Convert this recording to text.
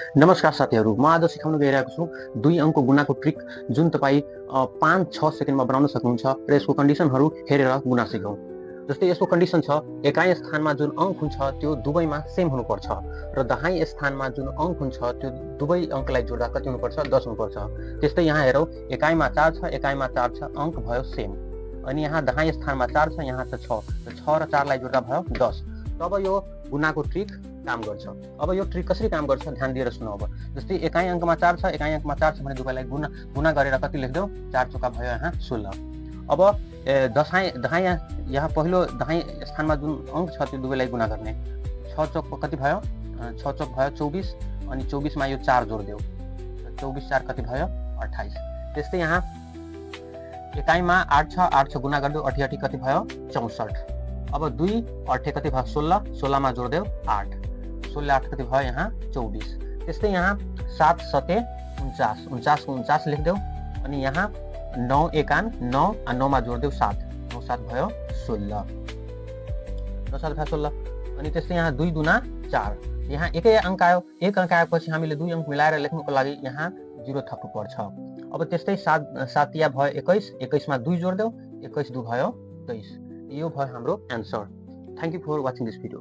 नमस्कार साथीहरू, म आज सिकाउन गइरहेको छु 2 अङ्कको गुणाको ट्रिक जुन तपाईँ 5-6 सेकेन्डमा बनाउन सक्नुहुन्छ र यसको कन्डिसनहरू हेरेर गुणा सिकौँ। जस्तै यसको कन्डिसन छ एकाइ स्थानमा जुन अङ्क हुन्छ त्यो दुवैमा सेम हुनुपर्छ र दाहाई स्थानमा जुन अङ्क हुन्छ त्यो दुवै अङ्कलाई जोड्दा कति हुनुपर्छ 10 हुनुपर्छ। त्यस्तै यहाँ हेरौँ एकाइमा 4 छ, एकाइमा 4 छ, अङ्क भयो सेम। अनि यहाँ दाहाई स्थानमा 4 छ, यहाँ छ 6 र 6 र 4 लाई जोड्दा भयो 10। तब यो गुणाको ट्रिक काम गर्छ। अब यो ट्रिक कसरी काम गर्छ ध्यान दिएर सुनौ। अब जस्तै एकाइ अङ्कमा 4 छ, एकाइ अङ्कमा 4 छ भने दुवैलाई गुणा गरेर कति लेख्देऊ 4 चौका भयो यहाँ 16। अब दाहाई यहाँ पहिलो दाहाई स्थानमा जुन अङ्क छ त्यो दुवैलाई गुणा गर्ने। 6 चौक कति भयो 6 चौक भयो 24 अनि 24 मा यो 4 जोड्देऊ। 24 4 कति भयो 28। त्यस्तै यहाँ एकाइमा 8 छ, 8 छ गुणा गर्देऊ 88 कति भयो 64। अब 2 8 कति भयो 16, 16 मा जोड्देऊ 8, 16 8 कति भयो यहाँ 24। त्यस्तै यहाँ 7 7 49, 49 को 49 लेख्देऊ अनि यहाँ 9 एकान 9 आ 9 मा जोड्देऊ 7, 9 7 भयो 16, 9 7 भयो 16। अनि त्यस्तै यहाँ 2 दुना 4, यहाँ एकै अङ्क आयो, एक अङ्क आएपछि हामीले 2 अङ्क मिलाएर लेख्नुको लागि यहाँ 0 थप्नु पर्छ। अब त्यस्तै 7 या भयो 21, 21 मा 2 जोड्देऊ, 21 2 भयो 23। यो भयो हाम्रो answer. Thank you for watching this video.